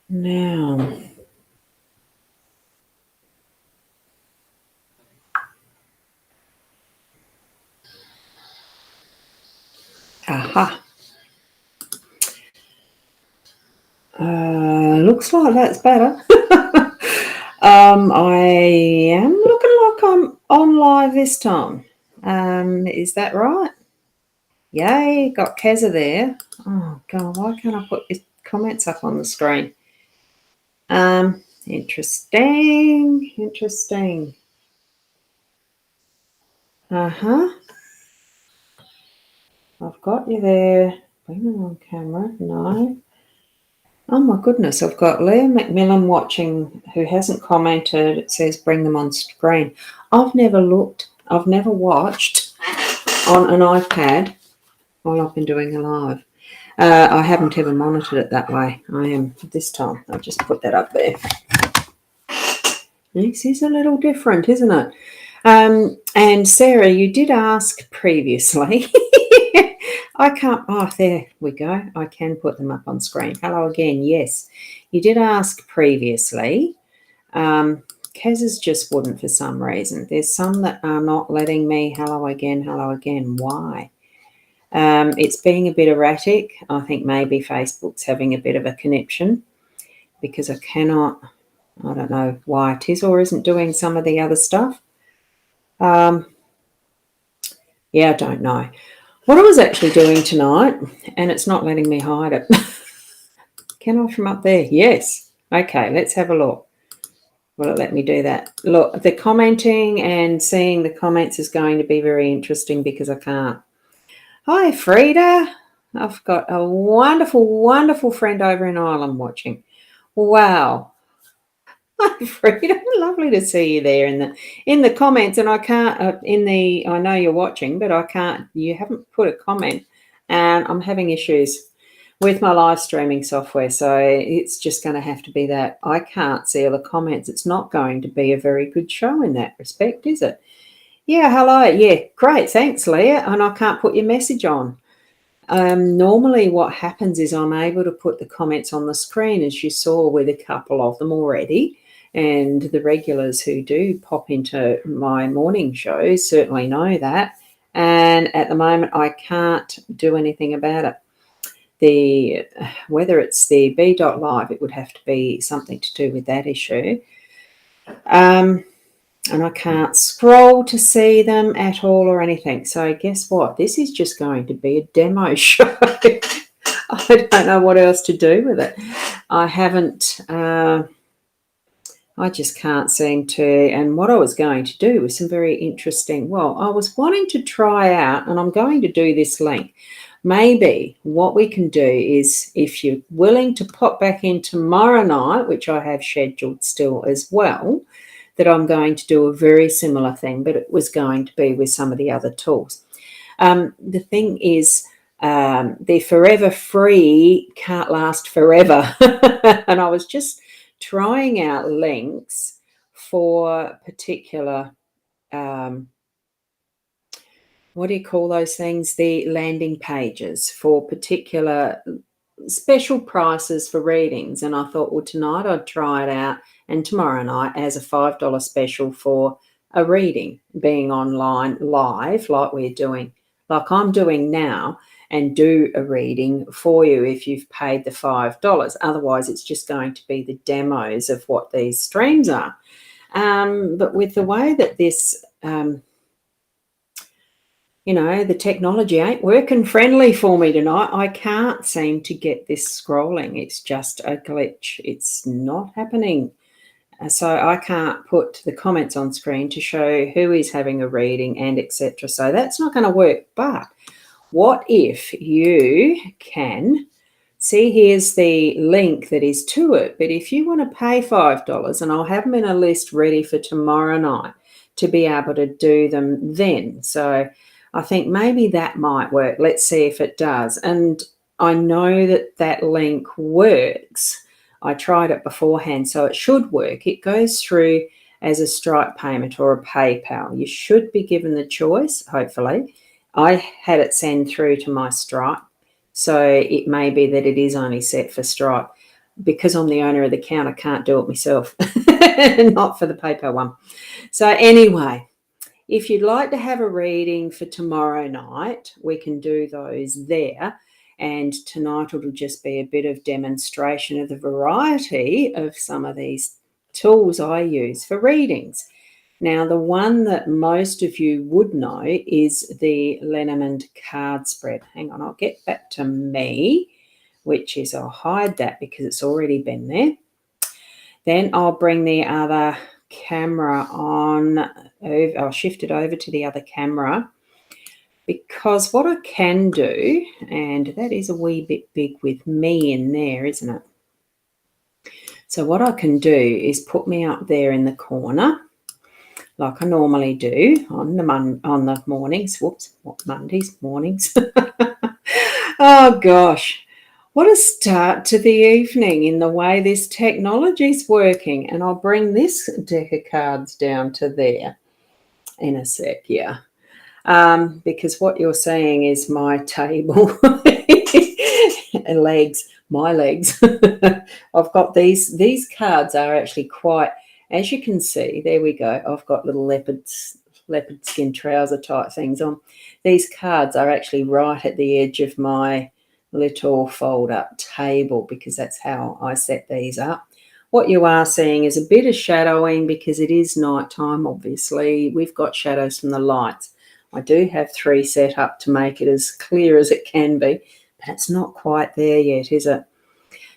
Now, aha. Looks like that's better. I am looking like I'm on live this time. Is that right? Yay, got Keza there. Oh, God, why can't I put his comments up on the screen? Interesting. Uh-huh. I've got you there. Bring them on camera. No. Oh my goodness, I've got Leah McMillan watching who hasn't commented. It says bring them on screen. I've never watched on an iPad while I've been doing a live. I haven't ever monitored it that way. I am this time. I'll just put that up there. This is a little different, isn't it? And Sarah, you did ask previously. I can't. Oh, there we go. I can put them up on screen. Hello again. Yes, you did ask previously. Kaz's just wouldn't for some reason. There's some that are not letting me. Hello again. Why? It's being a bit erratic. I think maybe Facebook's having a bit of a conniption because I cannot. I don't know why it is or isn't doing some of the other stuff. Yeah, I don't know. What I was actually doing tonight, and it's not letting me hide it. Can I from up there? Yes. Okay, let's have a look. Will it let me do that? Look, the commenting and seeing the comments is going to be very interesting because I can't. Hi, Frida. I've got a wonderful friend over in Ireland watching. Wow. Hi, Frida. Lovely to see you there in the comments. And I can't I know you're watching, but I can't. You haven't put a comment, and I'm having issues with my live streaming software, so it's just going to have to be that I can't see all the comments. It's not going to be a very good show in that respect, is it? Yeah, hello. Yeah, great. Thanks, Leah. And I can't put your message on. Normally what happens is I'm able to put the comments on the screen, as you saw with a couple of them already. And the regulars who do pop into my morning shows certainly know that. And at the moment, I can't do anything about it. Whether it's the B.live, it would have to be something to do with that issue. And I can't scroll to see them at all or anything. So guess what? This is just going to be a demo show. I don't know what else to do with it. I haven't, I just can't seem to. And what I was going to do was some very interesting, I was wanting to try out, and I'm going to do this link. Maybe what we can do is, if you're willing to pop back in tomorrow night, which I have scheduled still as well, that I'm going to do a very similar thing, but it was going to be with some of the other tools. The thing is, they're forever free, can't last forever. And I was just trying out links for particular, what do you call those things? The landing pages for particular special prices for readings. And I thought, well, tonight I'd try it out, and tomorrow night as a $5 special for a reading, being online live like I'm doing now, and do a reading for you if you've paid the $5. Otherwise, it's just going to be the demos of what these streams are. But with the way that this the technology ain't working friendly for me tonight. I can't seem to get this scrolling. It's just a glitch. It's not happening. So I can't put the comments on screen to show who is having a reading and etc. So that's not going to work. But what if you can see, here's the link that is to it. But if you want to pay $5, and I'll have them in a list ready for tomorrow night to be able to do them then. So I think maybe that might work. Let's see if it does. And I know that that link works. I tried it beforehand, so it should work. It goes through as a Stripe payment or a PayPal. You should be given the choice, hopefully. I had it send through to my Stripe, so it may be that it is only set for Stripe. because I'm the owner of the account, I can't do it myself, not for the PayPal one. So anyway, if you'd like to have a reading for tomorrow night, we can do those there. And tonight it'll just be a bit of demonstration of the variety of some of these tools I use for readings. Now, the one that most of you would know is the Lenormand card spread. Hang on, I'll get back to me, which is I'll hide that because it's already been there. Then I'll bring the other camera on. I'll shift it over to the other camera, because what I can do, and that is a wee bit big with me in there, isn't it? So what I can do is put me up there in the corner, like I normally do on the mornings. Whoops, what Mondays mornings? Oh gosh, what a start to the evening in the way this technology is working. And I'll bring this deck of cards down to there in a sec, yeah. Because what you're seeing is my table and my legs. I've got these cards are actually quite, as you can see, there we go. I've got little leopard skin trouser type things on. These cards are actually right at the edge of my little fold up table, because that's how I set these up. What you are seeing is a bit of shadowing because it is night time. Obviously, we've got shadows from the lights. I do have 3 set up to make it as clear as it can be, but it's not quite there yet, is it?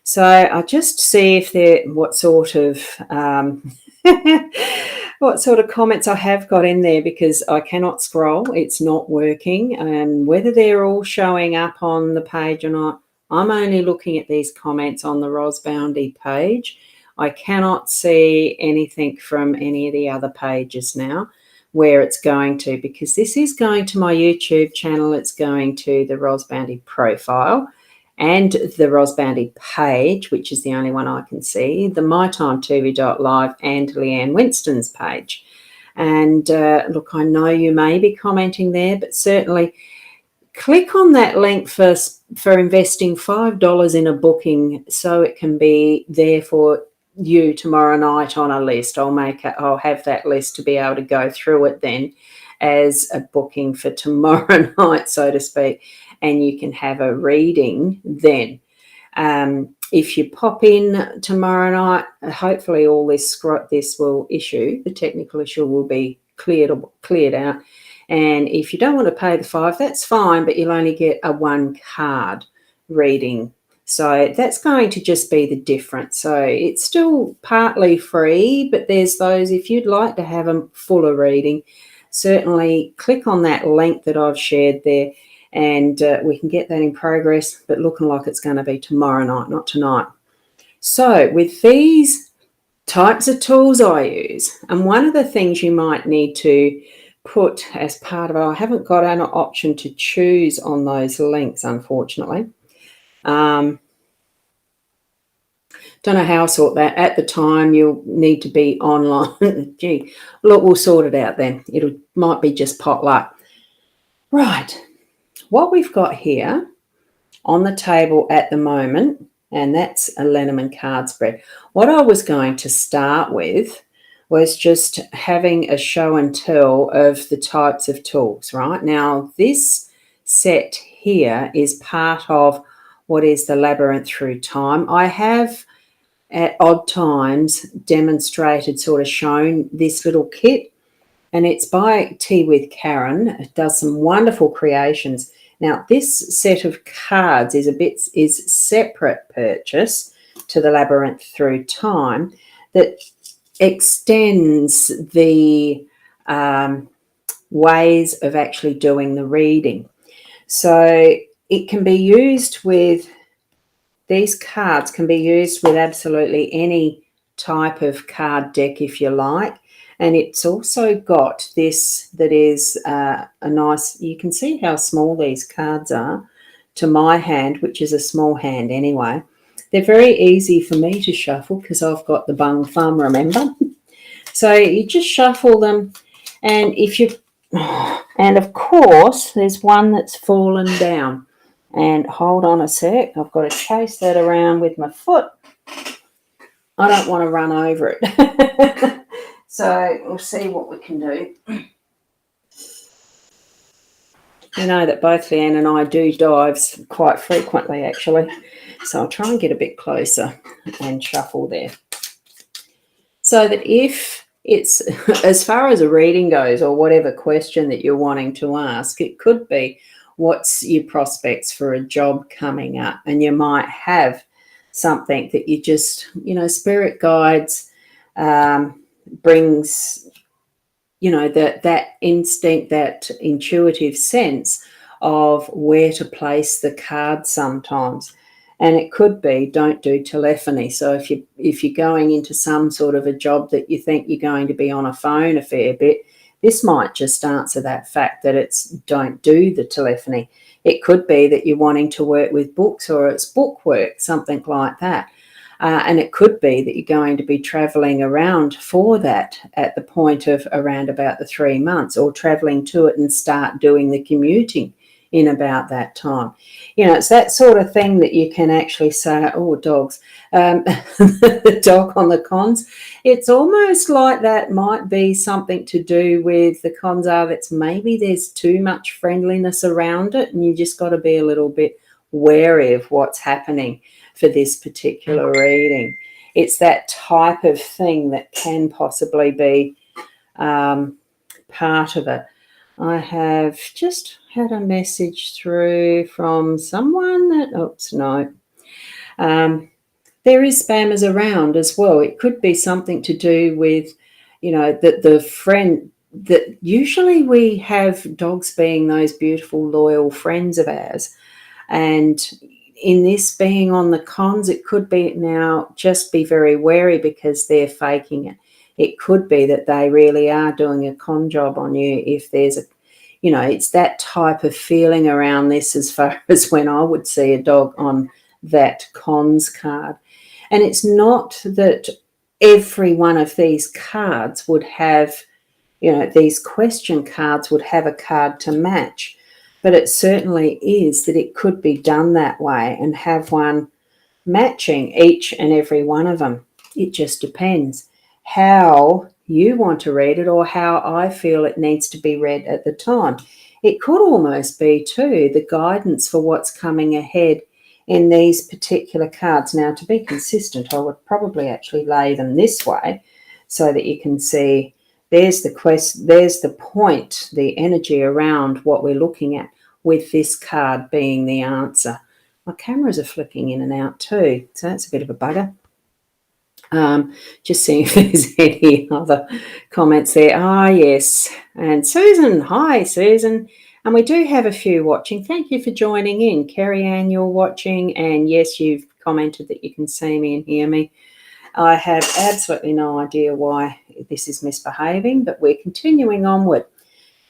So I just see if what sort of comments I have got in there, because I cannot scroll. It's not working, and whether they're all showing up on the page or not, I'm only looking at these comments on the Ros Boundy page. I cannot see anything from any of the other pages now where it's going to, because this is going to my YouTube channel. It's going to the Ros Boundy profile and the Ros Boundy page, which is the only one I can see, the mytimetv.live and Leanne Winston's page. And look, I know you may be commenting there, but certainly click on that link for investing $5 in a booking, so it can be there for you tomorrow night on a list. I'll have that list to be able to go through it then as a booking for tomorrow night, so to speak, and you can have a reading then. If you pop in tomorrow night, hopefully all this will issue, the technical issue will be cleared out. And if you don't want to pay the $5, that's fine, but you'll only get a 1 card reading. So that's going to just be the difference. So it's still partly free, but there's those, if you'd like to have a fuller reading, certainly click on that link that I've shared there, and we can get that in progress, but looking like it's going to be tomorrow night, not tonight. So with these types of tools I use, and one of the things you might need to put as part of it, I haven't got an option to choose on those links, unfortunately. Don't know how I'll sort that. At the time, you'll need to be online. Gee, look, we'll sort it out then. Might be just potluck. Right. What we've got here on the table at the moment, and that's a Lenormand card spread. What I was going to start with was just having a show and tell of the types of tools, right? Now, this set here is part of what is the Labyrinth Through Time. I have at odd times demonstrated, sort of shown this little kit, and it's by Tea with Karen. It does some wonderful creations. Now, this set of cards is separate purchase to the Labyrinth Through Time that extends the ways of actually doing the reading. So it can be used with, these cards can be used with absolutely any type of card deck if you like. And it's also got this that is a nice, you can see how small these cards are to my hand, which is a small hand anyway. They're very easy for me to shuffle because I've got the bung thumb, remember? So you just shuffle them, and and of course there's one that's fallen down. And hold on a sec, I've got to chase that around with my foot. I don't want to run over it. So we'll see what we can do. You know that both Leanne and I do dives quite frequently, actually. So I'll try and get a bit closer and shuffle there. So that if it's, as far as a reading goes, or whatever question that you're wanting to ask, it could be, what's your prospects for a job coming up? And you might have something that you just, spirit guides, brings, that instinct, that intuitive sense of where to place the card sometimes. And it could be, don't do telephony. So if you're going into some sort of a job that you think you're going to be on a phone a fair bit, this might just answer that fact that it's don't do the telephony. It could be that you're wanting to work with books, or it's book work, something like that. And it could be that you're going to be travelling around for that at the point of around about the 3 months, or travelling to it and start doing the commuting in about that time. It's that sort of thing that you can actually say, oh, dogs, the dog on the cons. It's almost like that might be something to do with the cons are that's maybe there's too much friendliness around it, and you just got to be a little bit wary of what's happening for this particular reading. It's that type of thing that can possibly be part of it. I have just had a message through from someone that, oops, no. There is spammers around as well. It could be something to do with, that the friend, that usually we have dogs being those beautiful, loyal friends of ours. And in this being on the cons, it could be now just be very wary because they're faking it. It could be that they really are doing a con job on you if there's a, it's that type of feeling around this as far as when I would see a dog on that cons card. And it's not that every one of these cards would have, these question cards would have a card to match. But it certainly is that it could be done that way and have one matching each and every one of them. It just depends how you want to read it or how I feel it needs to be read at the time. It could almost be too the guidance for what's coming ahead in these particular cards. Now, to be consistent, I would probably actually lay them this way so that you can see there's the point, the energy around what we're looking at, with this card being the answer. My cameras are flicking in and out too, so that's a bit of a bugger. Just seeing if there's any other comments there. Yes. And Susan, hi Susan. And we do have a few watching. Thank you for joining in. Kerry Ann, you're watching, and yes, you've commented that you can see me and hear me. I have absolutely no idea why this is misbehaving, but we're continuing onward.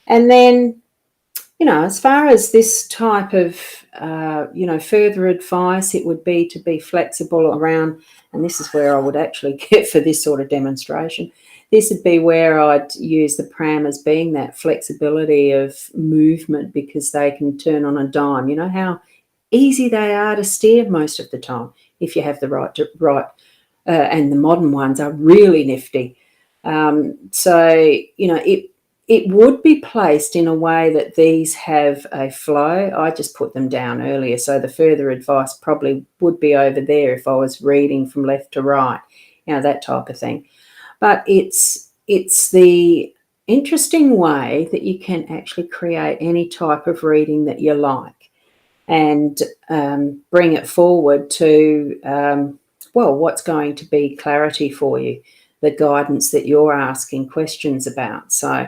And then, as far as this type of, further advice, it would be to be flexible around, and this is where I would actually get for this sort of demonstration. This would be where I'd use the pram as being that flexibility of movement, because they can turn on a dime. You know how easy they are to steer most of the time if you have the right, and the modern ones are really nifty. It would be placed in a way that these have a flow. I just put them down earlier, so the further advice probably would be over there if I was reading from left to right, that type of thing. But it's the interesting way that you can actually create any type of reading that you like and bring it forward to, what's going to be clarity for you, the guidance that you're asking questions about. So,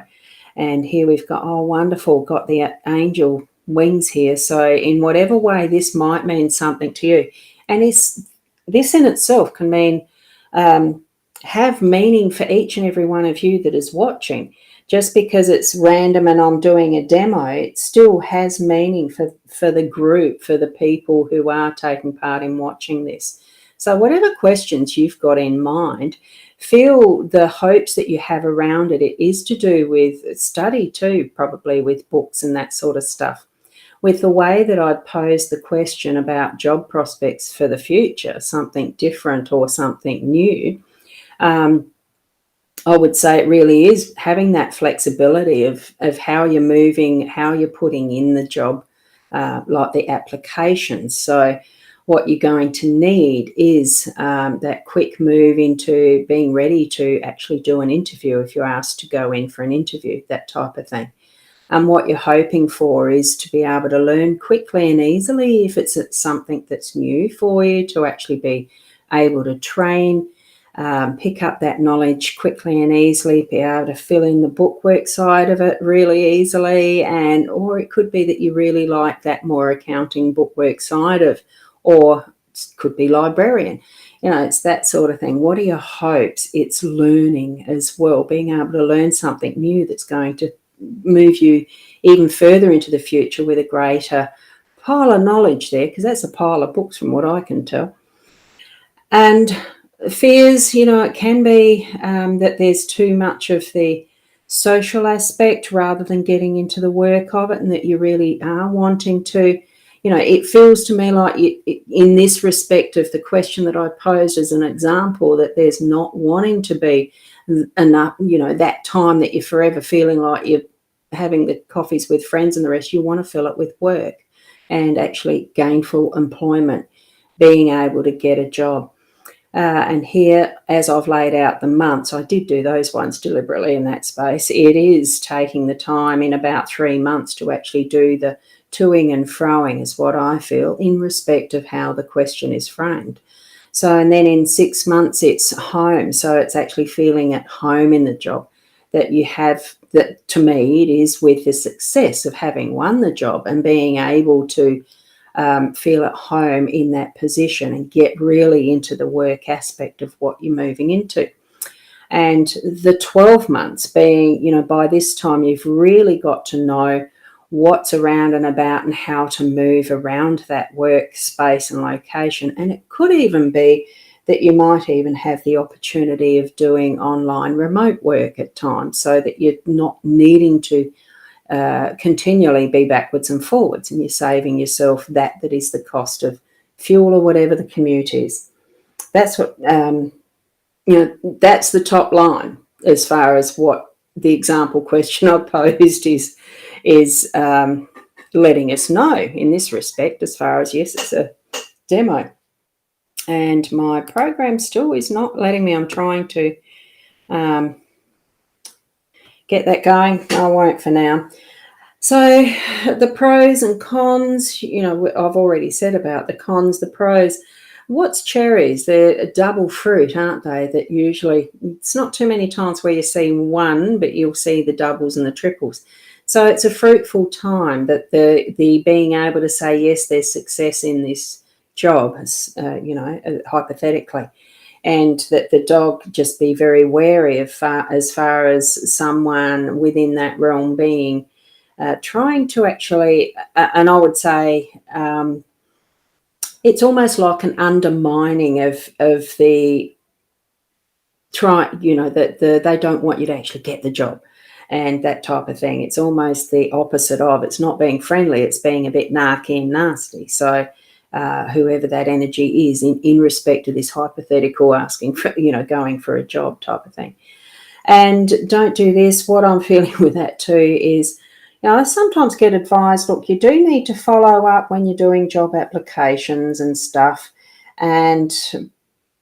and here we've got, wonderful, got the angel wings here. So in whatever way this might mean something to you, and this in itself can mean, have meaning for each and every one of you that is watching. Just because it's random and I'm doing a demo, it still has meaning for the group, for the people who are taking part in watching this. So whatever questions you've got in mind, feel the hopes that you have around it. It is to do with study too, probably with books and that sort of stuff. with the way that I'd posed the question about job prospects for the future, something different or something new, I would say it really is having that flexibility of how you're moving, how you're putting in the job, like the applications. So what you're going to need is that quick move into being ready to actually do an interview if you're asked to go in for an interview, that type of thing. And what you're hoping for is to be able to learn quickly and easily if it's something that's new for you, to actually be able to train, pick up that knowledge quickly and easily, be able to fill in the bookwork side of it really easily, or it could be that you really like that more accounting bookwork side of, or it could be librarian. It's that sort of thing. What are your hopes? It's learning as well, being able to learn something new that's going to move you even further into the future with a greater pile of knowledge there, because that's a pile of books from what I can tell. And fears, it can be that there's too much of the social aspect rather than getting into the work of it, and that you really are wanting to, it feels to me like in this respect of the question that I posed as an example, that there's not wanting to be enough, that time that you're forever feeling like you're having the coffees with friends and the rest, you want to fill it with work and actually gainful employment, being able to get a job. And here, as I've laid out the months, I did do those ones deliberately in that space. It is taking the time in about 3 months to actually do the toing and froing, is what I feel, in respect of how the question is framed. So, and then in 6 months, it's home. So it's actually feeling at home in the job that you have. That, to me, it is with the success of having won the job and being able to feel at home in that position and get really into the work aspect of what you're moving into. And the 12 months being, by this time you've really got to know what's around and about and how to move around that workspace and location. And it could even be that you might even have the opportunity of doing online remote work at times, so that you're not needing to continually be backwards and forwards, and you're saving yourself that is the cost of fuel or whatever the commute is. That's what, that's the top line as far as what the example question I posed is letting us know in this respect, as far as, yes, it's a demo. And my program still is not letting me. I'm trying to get that going. I won't for now. So the pros and cons, I've already said about the cons. The pros, what's cherries? They're a double fruit, aren't they? That usually, it's not too many times where you see one, but you'll see the doubles and the triples. So it's a fruitful time that the being able to say, yes, there's success in this job, hypothetically, and that the dog just be very wary of as far as someone within that realm being trying to actually, and I would say it's almost like an undermining of the that they don't want you to actually get the job and that type of thing. It's almost the opposite of, it's not being friendly, it's being a bit narky and nasty. So whoever that energy is in respect to this hypothetical asking for, going for a job type of thing. And don't do this. What I'm feeling with that too is, I sometimes get advised, look, you do need to follow up when you're doing job applications and stuff. And,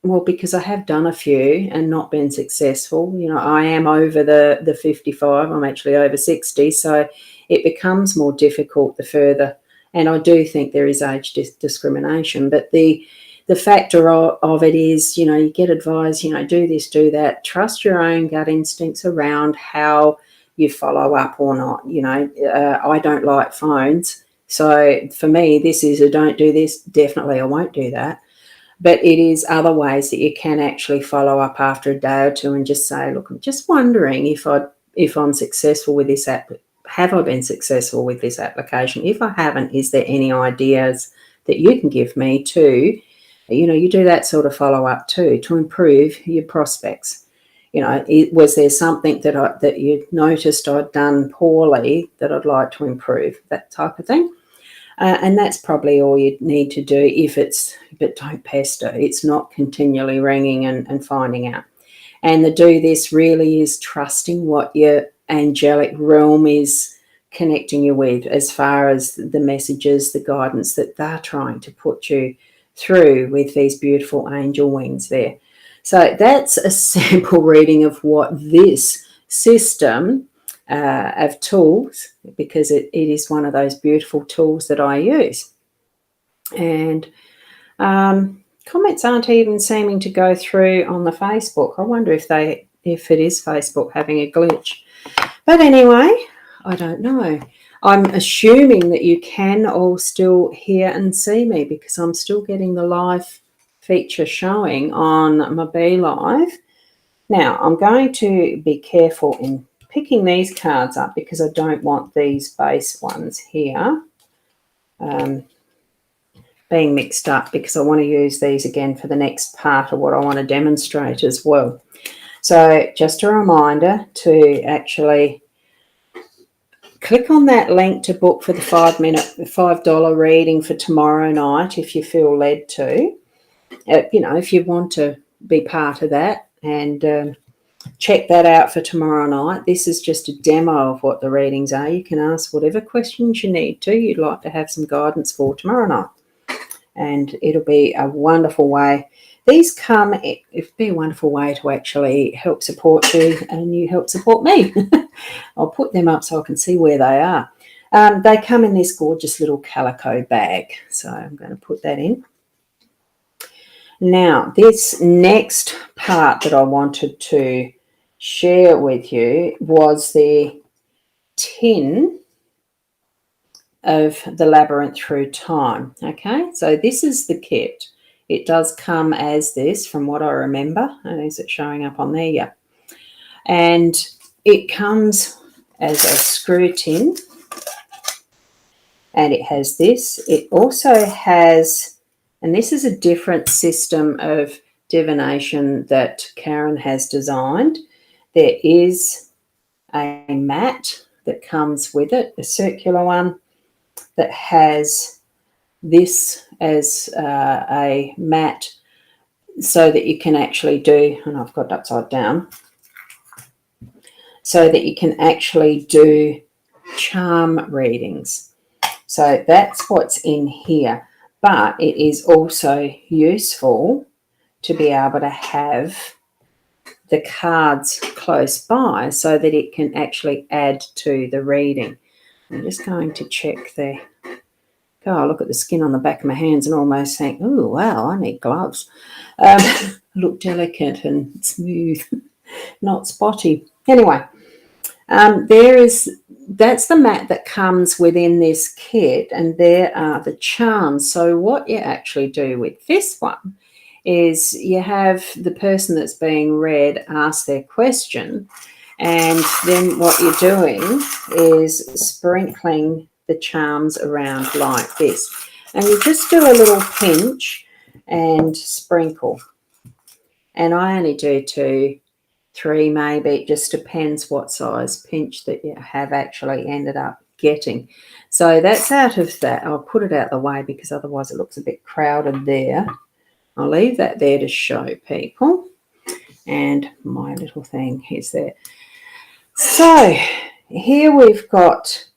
well, because I have done a few and not been successful, I am over the 55, I'm actually over 60, so it becomes more difficult the further. And I do think there is age discrimination, but the factor of it is, you get advised, do this, do that, trust your own gut instincts around how you follow up or not. I don't like phones. So for me, this is a don't do this. Definitely I won't do that. But it is other ways that you can actually follow up after a day or two and just say, look, I'm just wondering if I'm successful with this app. Have I been successful with this application? If I haven't, is there any ideas that you can give me to, you do that sort of follow up too, to improve your prospects. Was there something that you noticed I'd done poorly that I'd like to improve, that type of thing. And that's probably all you need to do but don't pester. It's not continually ringing and finding out. And the do this really is trusting what your angelic realm is connecting you with as far as the messages, the guidance that they're trying to put you through with these beautiful angel wings there. So that's a sample reading of what this system of tools, because it is one of those beautiful tools that I use. And comments aren't even seeming to go through on the Facebook. I wonder if it is Facebook having a glitch. But anyway, I don't know. I'm assuming that you can all still hear and see me, because I'm still getting the live feature showing on my Be Live. Now, I'm going to be careful in picking these cards up, because I don't want these base ones here being mixed up, because I want to use these again for the next part of what I want to demonstrate as well. So just a reminder to actually click on that link to book for the $5 reading for tomorrow night if you feel led to. If you want to be part of that, and check that out for tomorrow night. This is just a demo of what the readings are. You can ask whatever questions you need to, you'd like to have some guidance for tomorrow night. And it'll be a wonderful way. It'd be a wonderful way to actually help support you, and you help support me. I'll put them up so I can see where they are. They come in this gorgeous little calico bag. So I'm going to put that in. Now, this next part that I wanted to share with you was the tin of the Labyrinth Through Time. Okay, so this is the kit. It does come as this, from what I remember. And is it showing up on there? Yeah. And it comes as a screw tin, and it has this. It also has, and this is a different system of divination that Karen has designed. There is a mat that comes with it, a circular one, that has this as a mat, so that you can actually do, and I've got it upside down, so that you can actually do charm readings. So that's what's in here. But it is also useful to be able to have the cards close by, so that it can actually add to the reading. I'm just going to check there. Oh, look at the skin on the back of my hands and almost think, oh, wow, I need gloves. Look delicate and smooth, not spotty. Anyway, that's the mat that comes within this kit, and there are the charms. So what you actually do with this one is you have the person that's being read ask their question, and then what you're doing is sprinkling the charms around like this. And you just do a little pinch and sprinkle. And I only do 2, 3 maybe. It just depends what size pinch that you have actually ended up getting. So that's out of that. I'll put it out the way, because otherwise it looks a bit crowded there. I'll leave that there to show people. And my little thing is there. So here we've got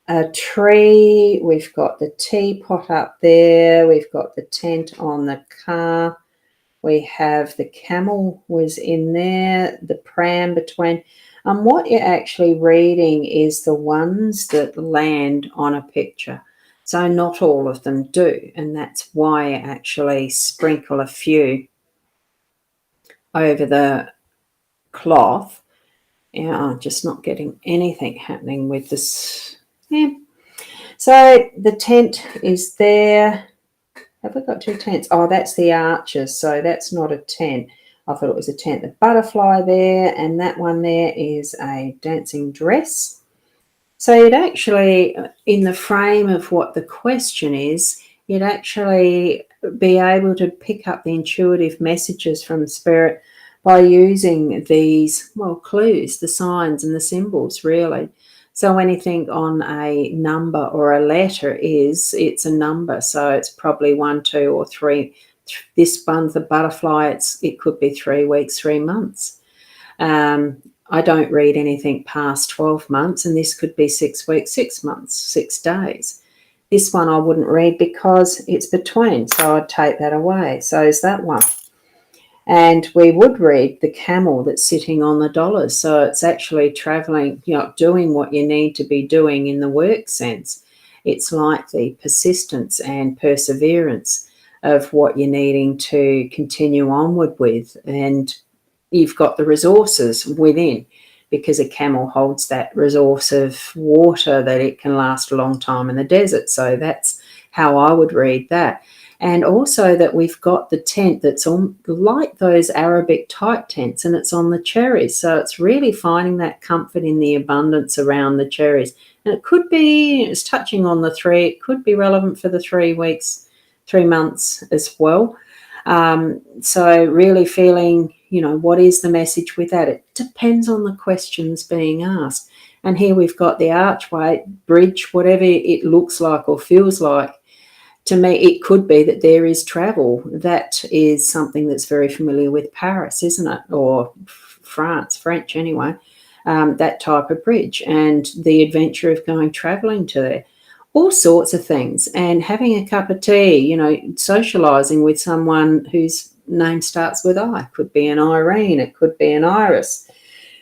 a tree, we've got the teapot up there, we've got the tent on the car, we have the camel was in there, the pram between. What you're actually reading is the ones that land on a picture. So not all of them do, and that's why I actually sprinkle a few over the cloth. Yeah, I'm just not getting anything happening with this. Yeah. So the tent is there. Have we got 2 tents? Oh, that's the arches. So that's not a tent. I thought it was a tent. The butterfly there, and that one there is a dancing dress. So you'd actually, in the frame of what the question is, you'd actually be able to pick up the intuitive messages from Spirit by using these, well, clues, the signs and the symbols, really. So anything on a number or a letter it's a number. So it's probably 1, 2, or 3. This one's the butterfly. It could be 3 weeks, 3 months. I don't read anything past 12 months, and this could be 6 weeks, 6 months, 6 days. This one I wouldn't read because it's between, so I'd take that away. So is that one. And we would read the camel that's sitting on the dollars. So it's actually traveling, doing what you need to be doing in the work sense. It's like the persistence and perseverance of what you're needing to continue onward with. And you've got the resources within, because a camel holds that resource of water that it can last a long time in the desert. So that's how I would read that. And also that we've got the tent that's on like those Arabic type tents, and it's on the cherries. So it's really finding that comfort in the abundance around the cherries. And it could be, it's touching on the 3, it could be relevant for the 3 weeks, 3 months as well. So really feeling, what is the message with that? It depends on the questions being asked. And here we've got the archway, bridge, whatever it looks like or feels like. To me, it could be that there is travel. That is something that's very familiar with Paris, isn't it? Or France, French anyway, that type of bridge, and the adventure of going travelling to there. All sorts of things, and having a cup of tea, socialising with someone whose name starts with I. It could be an Irene, it could be an Iris,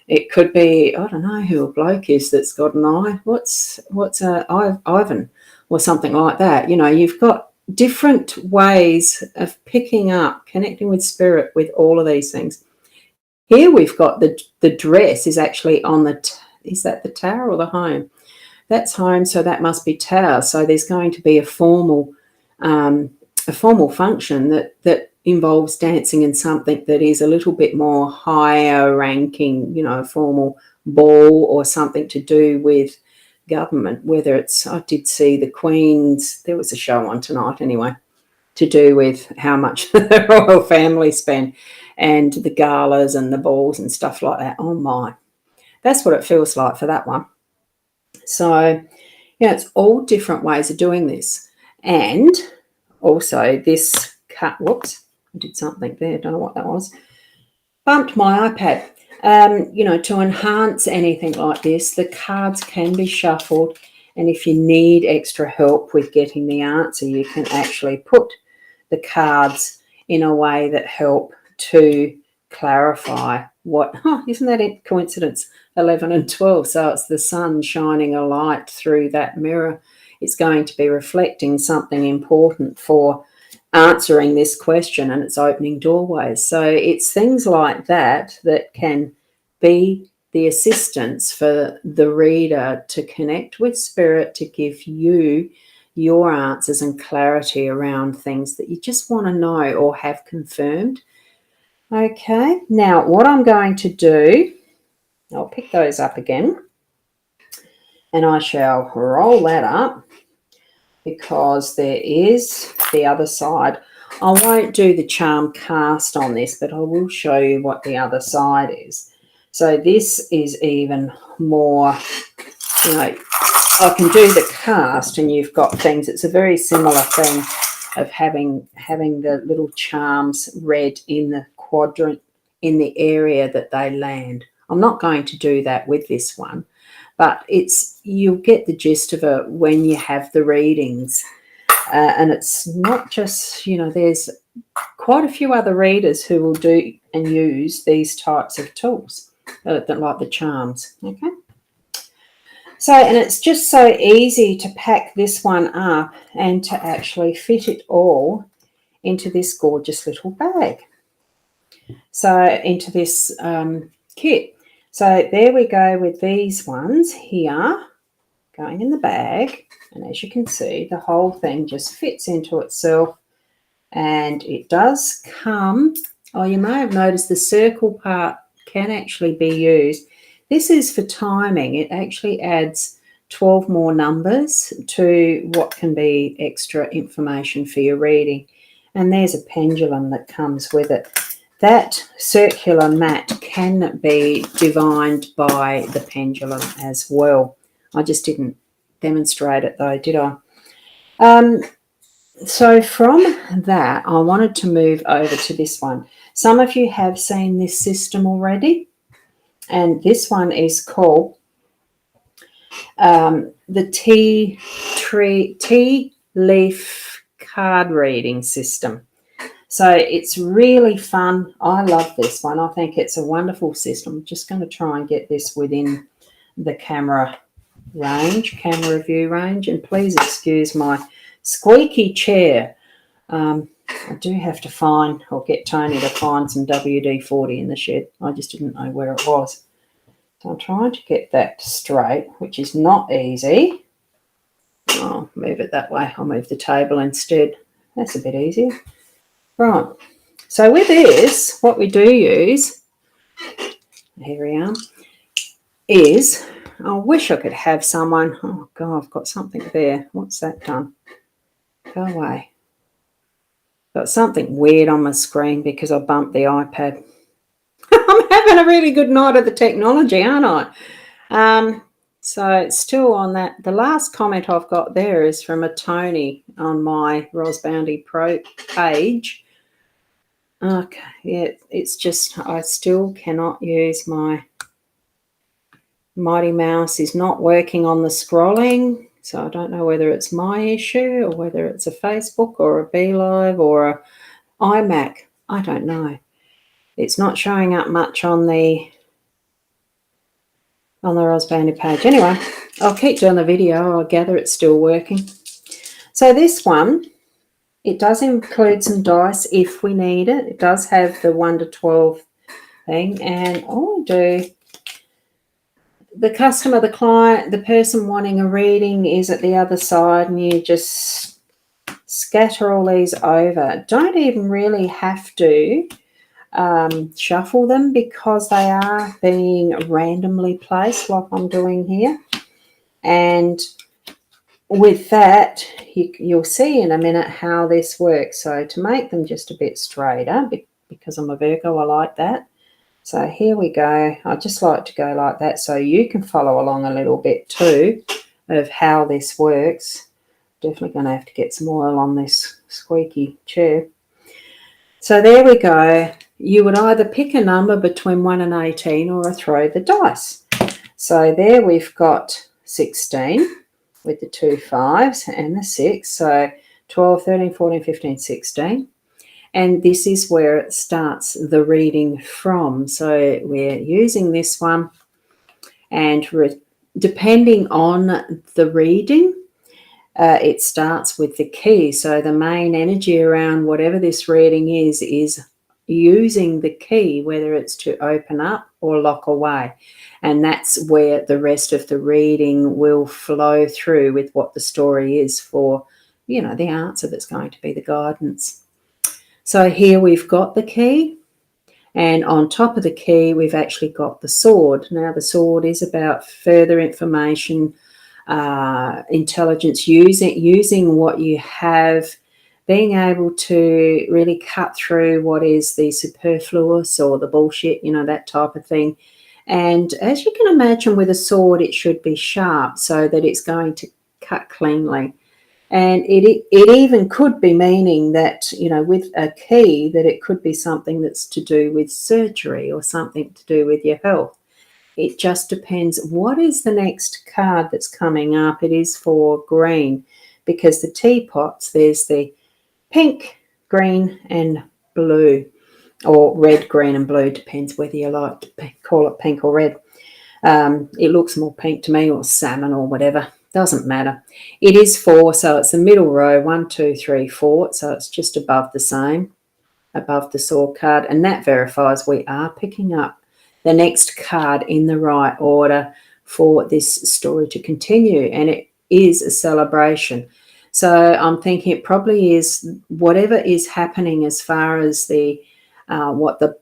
it could be, I don't know who a bloke is that's got an I. What's Ivan or something like that. You've got different ways of picking up, connecting with spirit with all of these things. Here we've got the dress is actually on is that the tower or the home? That's home, so that must be tower. So there's going to be a formal function that involves dancing in something that is a little bit more higher ranking, a formal ball or something to do with government, whether it's, I did see the Queen's, there was a show on tonight anyway, to do with how much the royal family spend and the galas and the balls and stuff like that. Oh my, that's what it feels like for that one. So, it's all different ways of doing this. And also this cut, whoops, I did something there, don't know what that was. Bumped my iPad. To enhance anything like this, the cards can be shuffled. And if you need extra help with getting the answer, you can actually put the cards in a way that help to clarify what, isn't that a coincidence? 11 and 12. So it's the sun shining a light through that mirror. It's going to be reflecting something important for answering this question, and it's opening doorways. So it's things like that can be the assistance for the reader to connect with spirit, to give you your answers and clarity around things that you just want to know or have confirmed. Okay, now what I'm going to do, I'll pick those up again and I shall roll that up, because there is the other side. I won't do the charm cast on this, but I will show you what the other side is. So this is even more, I can do the cast and you've got things. It's a very similar thing of having the little charms read in the quadrant in the area that they land. I'm not going to do that with this one, but you'll get the gist of it when you have the readings. And it's not just, there's quite a few other readers who will do and use these types of tools, like the charms, okay? So, and it's just so easy to pack this one up and to actually fit it all into this gorgeous little bag. So, into this kit. So there we go with these ones here going in the bag. And as you can see, the whole thing just fits into itself. And it does come, you may have noticed the circle part can actually be used. This is for timing. It actually adds 12 more numbers to what can be extra information for your reading. And there's a pendulum that comes with it. That circular mat can be divined by the pendulum as well. I just didn't demonstrate it though, did I? So from that, I wanted to move over to this one. Some of you have seen this system already, and this one is called the tea leaf card reading system. So it's really fun. I love this one. I think it's a wonderful system. I'm just going to try and get this within the camera view range, and please excuse my squeaky chair. I do have to find, or get Tony to find some WD-40 in the shed. I just didn't know where it was. So I'm trying to get that straight, which is not easy. I'll move it that way. I'll move the table instead. That's a bit easier. Right. So with this, what we do use, here we are, is, I wish I could have someone, oh God, I've got something there. What's that done? Go away. Got something weird on my screen because I bumped the iPad. I'm having a really good night of the technology, aren't I? So it's still on that. The last comment I've got there is from a Tony on my Ros Bounty Pro page. Okay, yeah, it's just I still cannot use my Mighty Mouse is not working on the scrolling. So I don't know whether it's my issue or whether it's a Facebook or a BeLive or a iMac. I don't know. It's not showing up much on the Ros Bounty page. Anyway, I'll keep doing the video. I gather it's still working. So this one, it does include some dice if we need it. It does have the 1 to 12 thing. And all I do, the customer, the client, the person wanting a reading is at the other side, and you just scatter all these over. Don't even really have to shuffle them because they are being randomly placed like I'm doing here. And with that, you'll see in a minute how this works. So to make them just a bit straighter, because I'm a Virgo, I like that. So here we go. I just like to go like that so you can follow along a little bit too of how this works. Definitely going to have to get some oil on this squeaky chair. So there we go. You would either pick a number between 1 and 18 or throw the dice. So there we've got 16 with the 2 5s and the 6. So 12, 13, 14, 15, 16. And this is where it starts the reading from. So we're using this one, and depending on the reading, it starts with the key. So the main energy around whatever this reading is using the key, whether it's to open up or lock away. And that's where the rest of the reading will flow through with what the story is for, the answer that's going to be the guidance. So here we've got the key, and on top of the key, we've actually got the sword. Now, the sword is about further information, intelligence, using what you have, being able to really cut through what is the superfluous or the bullshit, that type of thing. And as you can imagine with a sword, it should be sharp so that it's going to cut cleanly. And it even could be meaning that, with a key, that it could be something that's to do with surgery or something to do with your health. It just depends. What is the next card that's coming up? It is for green, because the teapots, there's the pink, green and blue, or red, green and blue, depends whether you like to call it pink or red. It looks more pink to me, or salmon or whatever. Doesn't matter. It is 4, so it's the middle row, 1, 2, 3, 4. So it's just above the same, above the sword card. And that verifies we are picking up the next card in the right order for this story to continue. And it is a celebration. So I'm thinking it probably is whatever is happening as far as the what the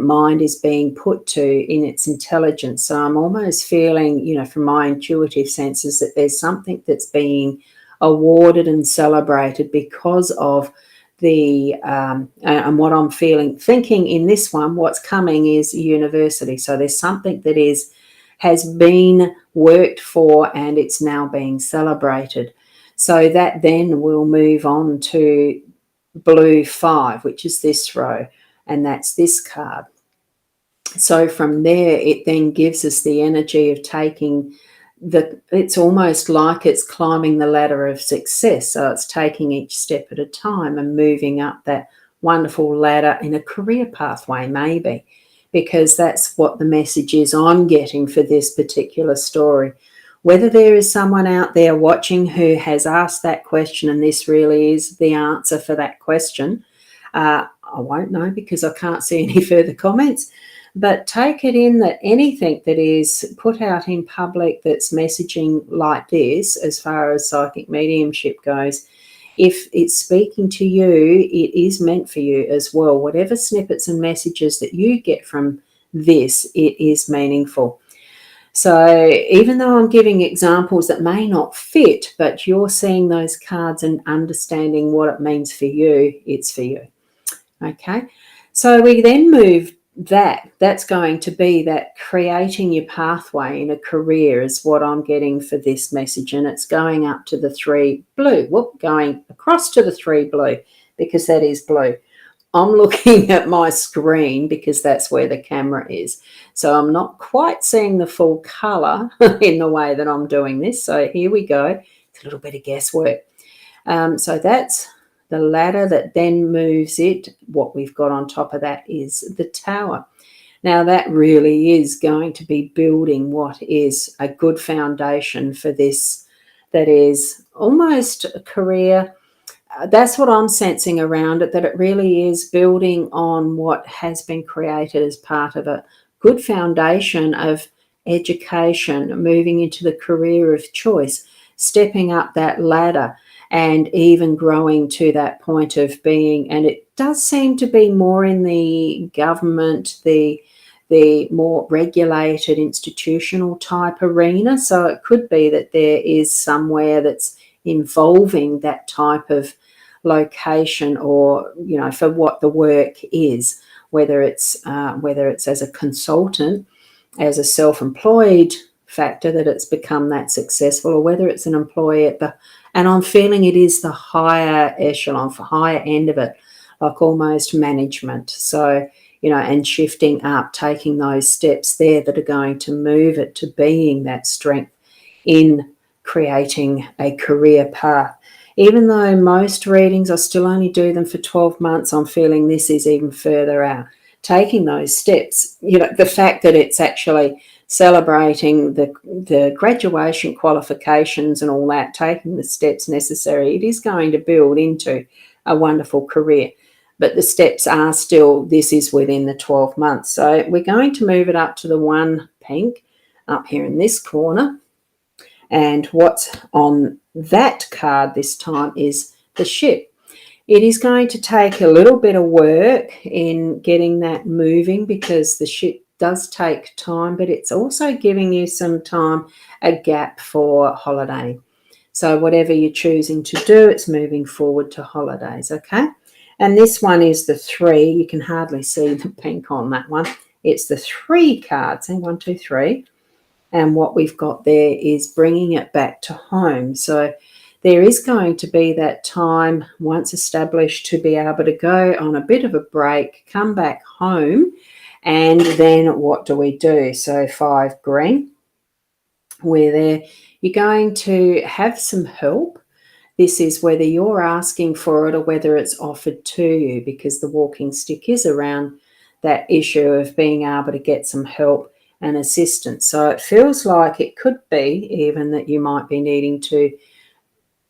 mind is being put to in its intelligence. So I'm almost feeling, from my intuitive senses, that there's something that's being awarded and celebrated because of the, and what I'm thinking in this one, what's coming is university. So there's something that is has been worked for and it's now being celebrated. So that then will move on to blue 5, which is this row, and that's this card. So from there, it then gives us the energy of taking it's almost like it's climbing the ladder of success. So it's taking each step at a time and moving up that wonderful ladder in a career pathway, maybe, because that's what the message is I'm getting for this particular story. Whether there is someone out there watching who has asked that question and this really is the answer for that question, I won't know because I can't see any further comments. But take it in that anything that is put out in public that's messaging like this, as far as psychic mediumship goes, if it's speaking to you, it is meant for you as well. Whatever snippets and messages that you get from this, it is meaningful. So even though I'm giving examples that may not fit, but you're seeing those cards and understanding what it means for you, it's for you. Okay, so we then move that's going to be that creating your pathway in a career is what I'm getting for this message, and it's going up to the 3 blue. Going across to the 3 blue because that is blue. I'm looking at my screen because that's where the camera is. So I'm not quite seeing the full colour in the way that I'm doing this. So here we go. It's a little bit of guesswork. So that's the ladder that then moves it. What we've got on top of that is the tower. Now that really is going to be building what is a good foundation for this, that is almost a career. That's what I'm sensing around it, that it really is building on what has been created as part of a good foundation of education, moving into the career of choice, stepping up that ladder, and even growing to that point of being, and it does seem to be more in the government, the more regulated institutional type arena. So it could be that there is somewhere that's involving that type of location, or for what the work is, whether it's as a consultant, as a self-employed factor that it's become that successful, or whether it's an employee and I'm feeling it is the higher echelon, for higher end of it, like almost management. So, and shifting up, taking those steps there that are going to move it to being that strength in creating a career path. Even though most readings, I still only do them for 12 months, I'm feeling this is even further out. Taking those steps, the fact that it's actually celebrating the graduation qualifications and all that, taking the steps necessary, it is going to build into a wonderful career. But the steps are still, this is within the 12 months. So we're going to move it up to the 1 pink up here in this corner. And what's on that card this time is the ship. It is going to take a little bit of work in getting that moving because the ship does take time, but it's also giving you some time, a gap for holiday. So whatever you're choosing to do, it's moving forward to holidays, okay? And this one is the 3. You can hardly see the pink on that one. It's the 3 cards, and 1, 2, 3. And what we've got there is bringing it back to home. So there is going to be that time once established to be able to go on a bit of a break, come back home, and then what do we do? So 5 green, we're there. You're going to have some help. This is whether you're asking for it or whether it's offered to you, because the walking stick is around that issue of being able to get some help and assistance. So it feels like it could be even that you might be needing to,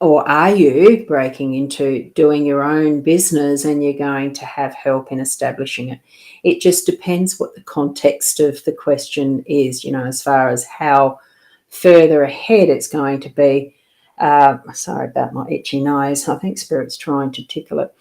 or are you breaking into doing your own business and you're going to have help in establishing it? It just depends what the context of the question is, as far as how further ahead it's going to be. Sorry about my itchy nose. I think Spirit's trying to tickle it.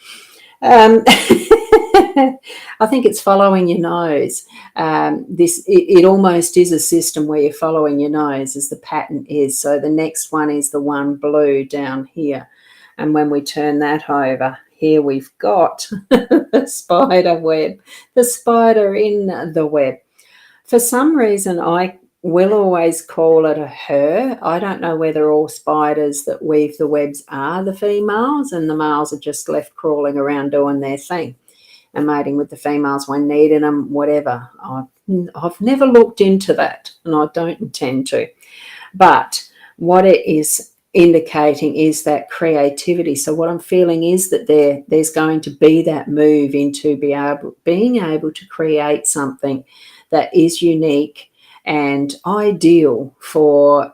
I think it's following your nose. It almost is a system where you're following your nose as the pattern is. So the next one is the 1 blue down here. And when we turn that over, here we've got the spider web, the spider in the web. For some reason, I we'll always call it a her. I don't know whether all spiders that weave the webs are the females and the males are just left crawling around doing their thing and mating with the females when needing them, whatever. I've never looked into that, and I don't intend to. But what it is indicating is that creativity. So what I'm feeling is that there's going to be that move into being able to create something that is unique and ideal for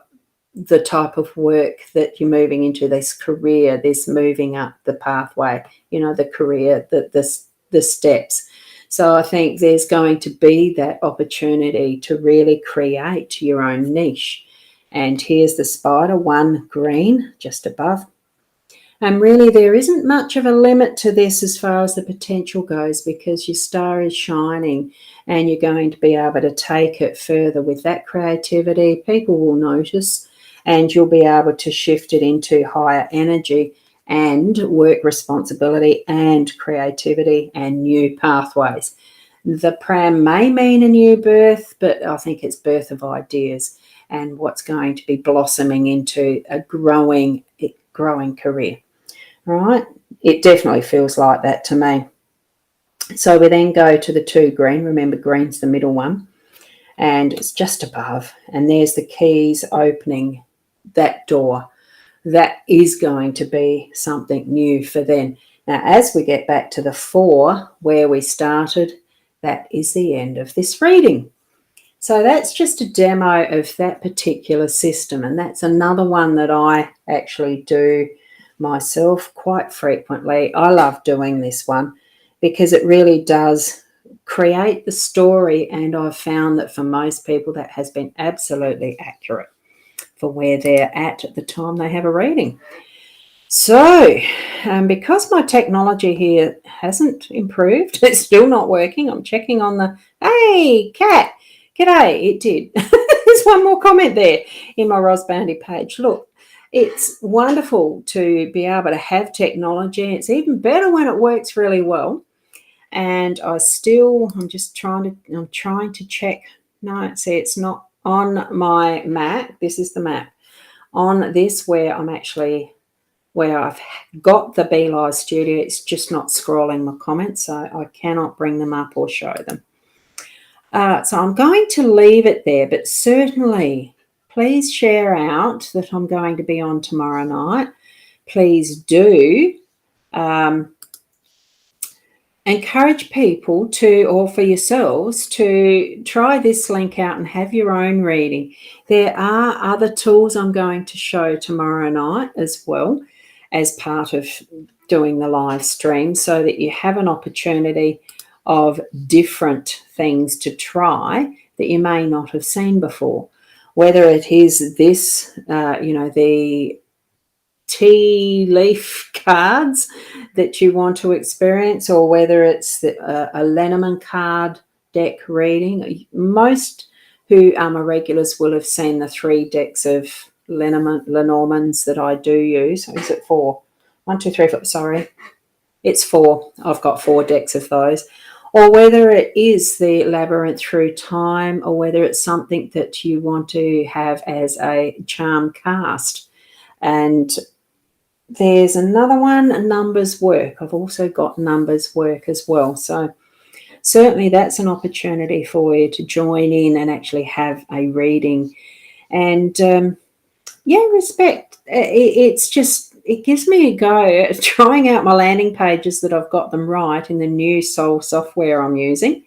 the type of work that you're moving into, this career, this moving up the pathway, the career, the steps. So I think there's going to be that opportunity to really create your own niche. And here's the spider, one green just above. And really there isn't much of a limit to this as far as the potential goes, because your star is shining and you're going to be able to take it further with that creativity. People will notice and you'll be able to shift it into higher energy and work responsibility and creativity and new pathways. The pram may mean a new birth, but I think it's birth of ideas and what's going to be blossoming into a growing career. Right? It definitely feels like that to me. So we then go to the 2 green. Remember, green's the middle one. And it's just above. And there's the keys opening that door. That is going to be something new for them. Now, as we get back to the 4 where we started, that is the end of this reading. So that's just a demo of that particular system. And that's another one that I actually do myself quite frequently. I love doing this one because it really does create the story. And I've found that for most people that has been absolutely accurate for where they're at the time they have a reading. So because my technology here hasn't improved, it's still not working. I'm checking on the, hey, Kat, g'day, it did. There's one more comment there in my Ros Bounty page. Look, it's wonderful to be able to have technology. It's even better when it works really well. And I'm trying to check. No, see, it's not on my Mac. This is the Mac. On this where I've got the BeLive Studio, it's just not scrolling my comments, so I cannot bring them up or show them. So I'm going to leave it there, but certainly please share out that I'm going to be on tomorrow night. Please do encourage people to, or for yourselves, to try this link out and have your own reading. There are other tools I'm going to show tomorrow night as well as part of doing the live stream, so that you have an opportunity of different things to try that you may not have seen before. Whether it is this, the tea leaf cards that you want to experience, or whether it's a Lenormand card deck reading. Most who are my regulars will have seen the 3 decks of Lenormands that I do use. Is it 4? 1, 2, 3, 4. Sorry, it's 4. I've got 4 decks of those. Or whether it is the Labyrinth Through Time, or whether it's something that you want to have as a charm cast. And there's another one, Numbers Work. I've also got Numbers Work as well. So certainly that's an opportunity for you to join in and actually have a reading. And respect. It gives me a go at trying out my landing pages that I've got them right in the new Soul software I'm using.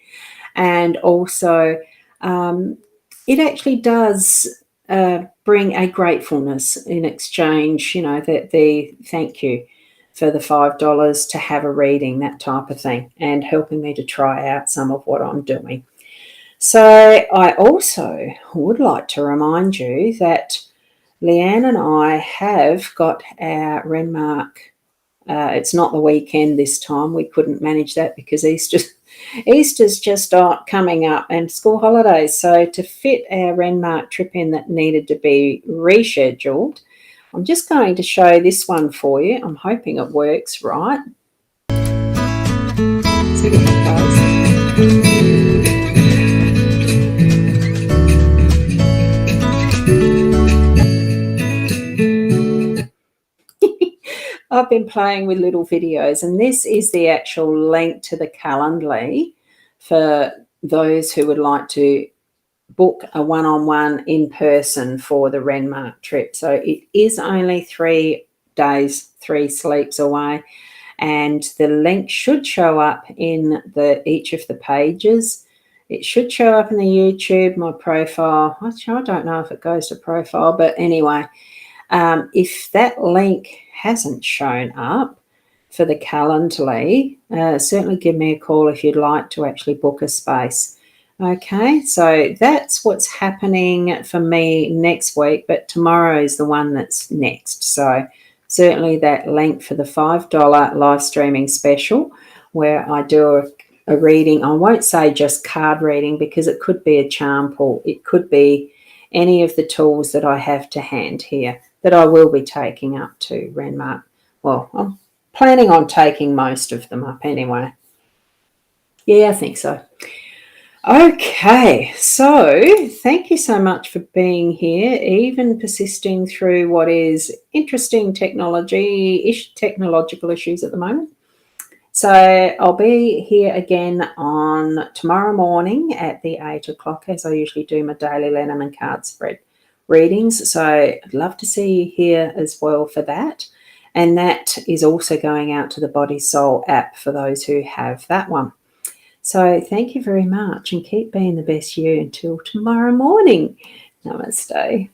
And also it actually does bring a gratefulness in exchange, the thank you for the $5 to have a reading, that type of thing, and helping me to try out some of what I'm doing. So I also would like to remind you that Leanne and I have got our Renmark. It's not the weekend this time. We couldn't manage that because Easter's just coming up and school holidays. So to fit our Renmark trip in that needed to be rescheduled, I'm just going to show this one for you. I'm hoping it works right. See what it does. I've been playing with little videos, and this is the actual link to the Calendly for those who would like to book a one-on-one in person for the Renmark trip. So it is only 3 days, 3 sleeps away, and the link should show up in each of the pages. It should show up in the YouTube, my profile. I don't know if it goes to profile, but anyway, if that link hasn't shown up for the Calendly, certainly give me a call if you'd like to actually book a space. Okay, so that's what's happening for me next week, but tomorrow is the one that's next. So certainly that link for the $5 live streaming special where I do a reading. I won't say just card reading because it could be a charm pull. It could be any of the tools that I have to hand here that I will be taking up to Renmark. Well, I'm planning on taking most of them up anyway. Yeah, I think so. Okay, so thank you so much for being here, even persisting through what is interesting technological issues at the moment. So I'll be here again on tomorrow morning at the 8 o'clock, as I usually do my daily Lenormand card spread readings. So I'd love to see you here as well for that. And that is also going out to the Body Soul app for those who have that one. So thank you very much and keep being the best you until tomorrow morning. Namaste.